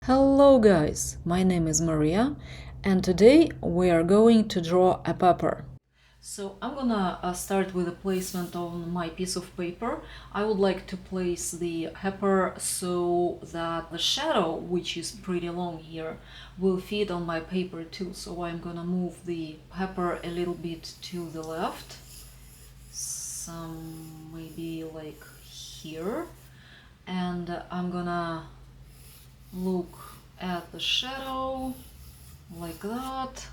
Hello guys, my name is Maria and today we are going to draw a pepper. So I'm gonna start with the placement on my piece of paper. I would like to place the pepper so that the shadow, which is pretty long here, will fit on my paper too. So I'm gonna move the pepper a little bit to the left, some maybe like here, and I'm gonna look at the shadow like that.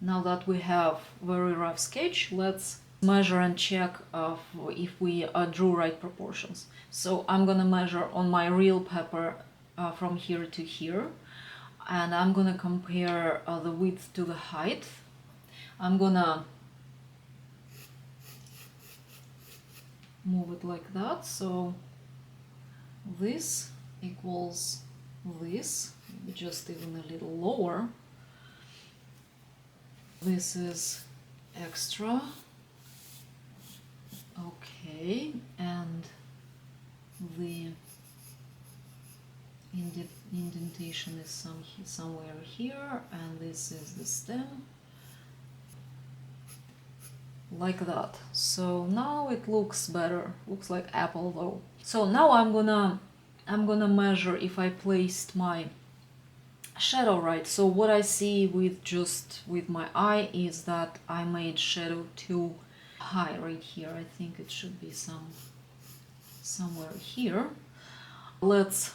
Now that we have very rough sketch, let's measure and check if we drew right proportions. So I'm gonna measure on my real pepper from here to here, and I'm gonna compare the width to the height. I'm gonna move it like that, so this equals this, maybe just even a little lower. This is extra. Okay, and the indentation is somewhere here, and this is the stem. Like that. So now it looks better. Looks like apple though. So now I'm gonna measure if I placed my shadow right. So what I see with my eye is that I made shadow too high right here. I think it should be somewhere here. Let's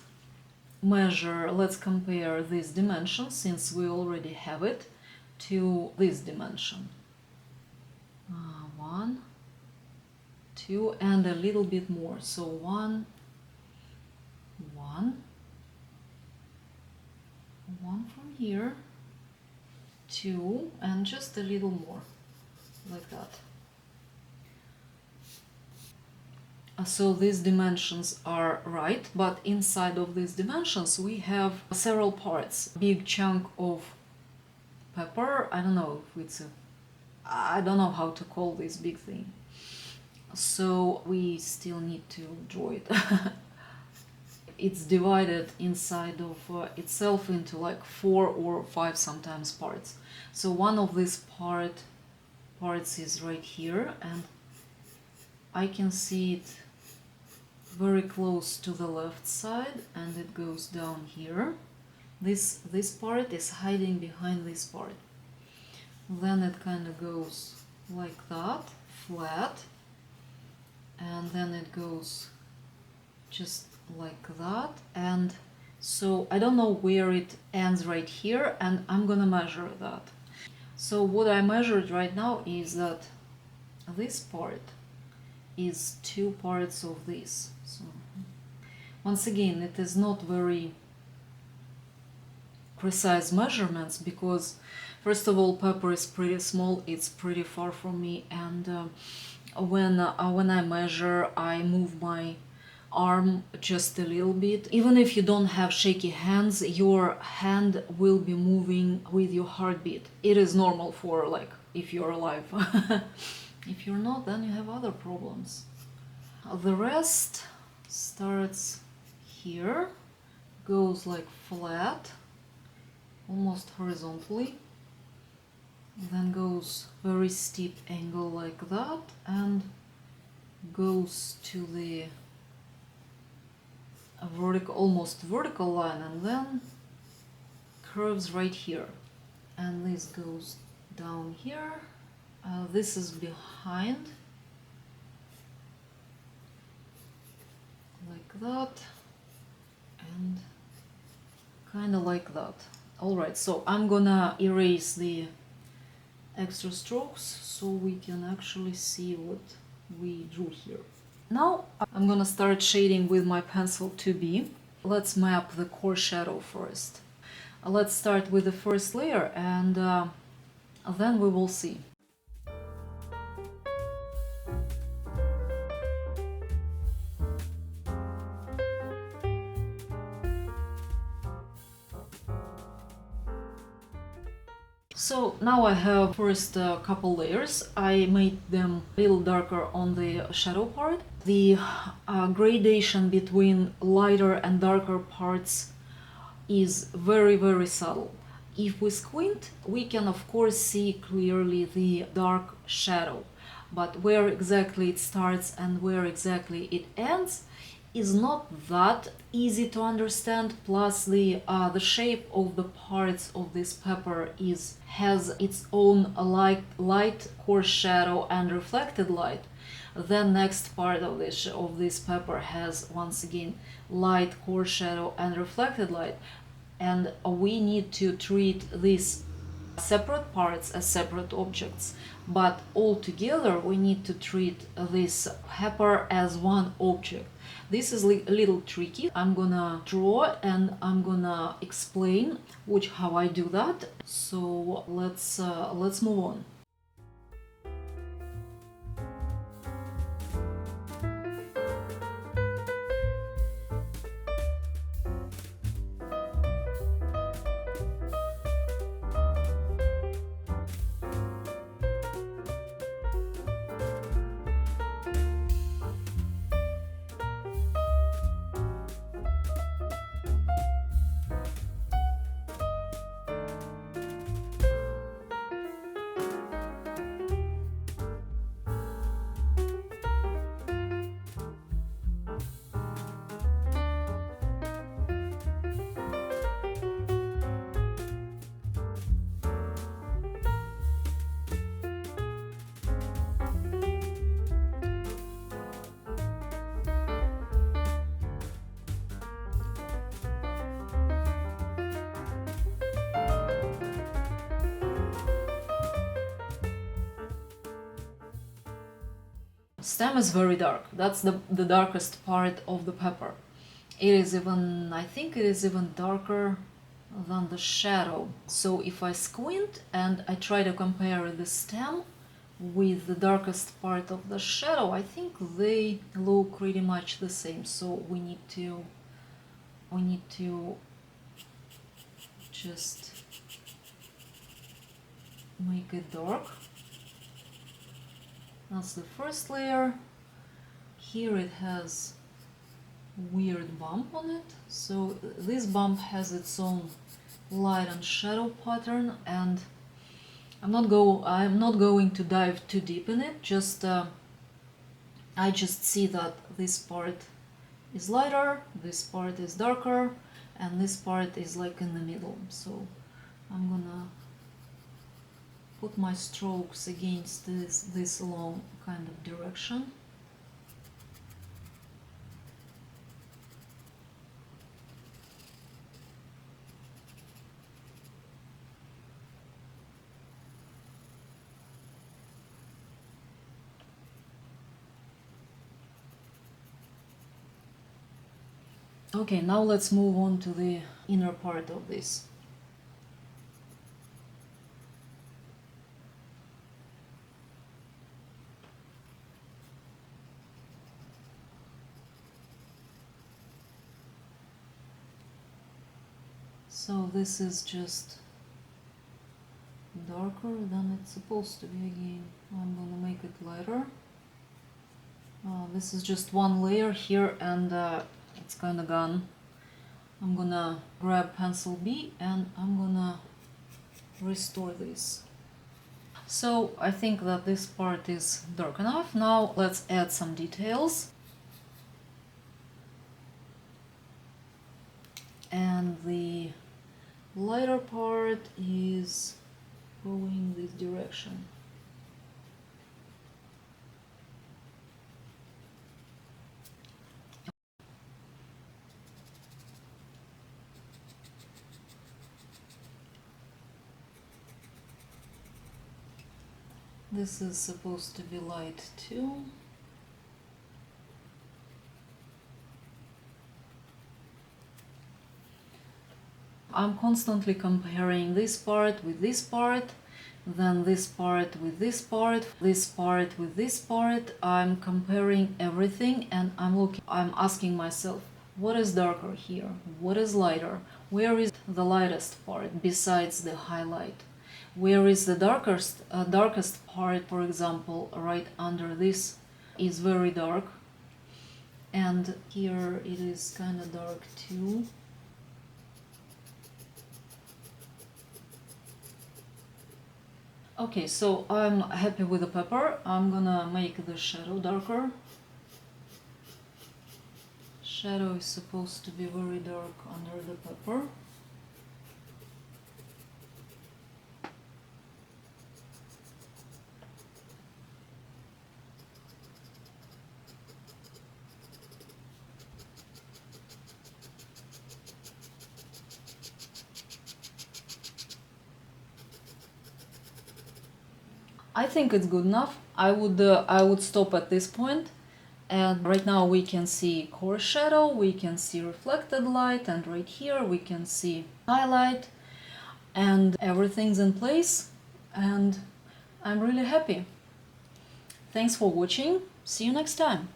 measure, let's compare this dimension, since we already have it, to this dimension. 1, 2, and a little bit more. So 1, 1 from here, 2, and just a little more, like that. So these dimensions are right, but inside of these dimensions we have several parts. Big chunk of pepper, I don't know if it's I don't know how to call this big thing. So we still need to draw it. It's divided inside of itself into like 4 or 5 sometimes parts. So one of these parts is right here, and I can see it very close to the left side, and it goes down here. This part is hiding behind this part. Then it kind of goes like that, flat, and then it goes just like that. And so I don't know where it ends right here, and I'm gonna measure that. So what I measured right now is that this part is 2 parts of this. So once again, it is not very precise measurements, because first of all, pepper is pretty small, it's pretty far from me, and when I measure, I move my arm just a little bit. Even if you don't have shaky hands, your hand will be moving with your heartbeat. It is normal for, like, if you're alive. If you're not, then you have other problems. The rest starts here, goes like flat, almost horizontally, then goes very steep angle like that, and goes to the vertical, almost vertical line, and then curves right here, and this goes down here. This is behind, like that, and kind of like that. Alright, so I'm gonna erase the extra strokes so we can actually see what we drew here. Now I'm gonna start shading with my pencil 2B. Let's map the core shadow first. Let's start with the first layer, and then we will see. So now I have first couple layers. I made them a little darker on the shadow part. The gradation between lighter and darker parts is very, very subtle. If we squint, we can of course see clearly the dark shadow, but where exactly it starts and where exactly it ends is not that easy to understand. Plus the shape of the parts of this pepper has its own light coarse shadow and reflected light. The next part of this pepper has once again light coarse shadow and reflected light, and we need to treat these separate parts as separate objects, but all together we need to treat this pepper as one object. This is a little tricky. I'm gonna draw and I'm gonna explain how I do that. So let's move on. Stem is very dark. That's the darkest part of the pepper. I think it is even darker than the shadow. So if I squint and I try to compare the stem with the darkest part of the shadow, I think they look pretty much the same. So we need to just make it dark. That's the first layer. Here it has weird bump on it. So this bump has its own light and shadow pattern, and I'm not going to dive too deep in it. I just see that this part is lighter, this part is darker, and this part is like in the middle. So I'm gonna put my strokes against this long kind of direction. Okay, now let's move on to the inner part of this. So this is just darker than it's supposed to be again. I'm gonna make it lighter. This is just one layer here, and it's kind of gone. I'm gonna grab pencil B and I'm gonna restore this. So I think that this part is dark enough. Now let's add some details. And the lighter part is going this direction. This is supposed to be light too. I'm constantly comparing this part with this part, then this part with this part, this part with this part. I'm comparing everything, and I'm asking myself, what is darker here? What is lighter? Where is the lightest part besides the highlight? Where is the darkest part? For example, right under this is very dark, and here it is kind of dark too. Okay, so I'm happy with the pepper. I'm gonna make the shadow darker. Shadow is supposed to be very dark under the pepper. I think it's good enough. I would stop at this point. And right now we can see core shadow, we can see reflected light, and right here we can see highlight, and everything's in place, and I'm really happy. Thanks for watching. See you next time.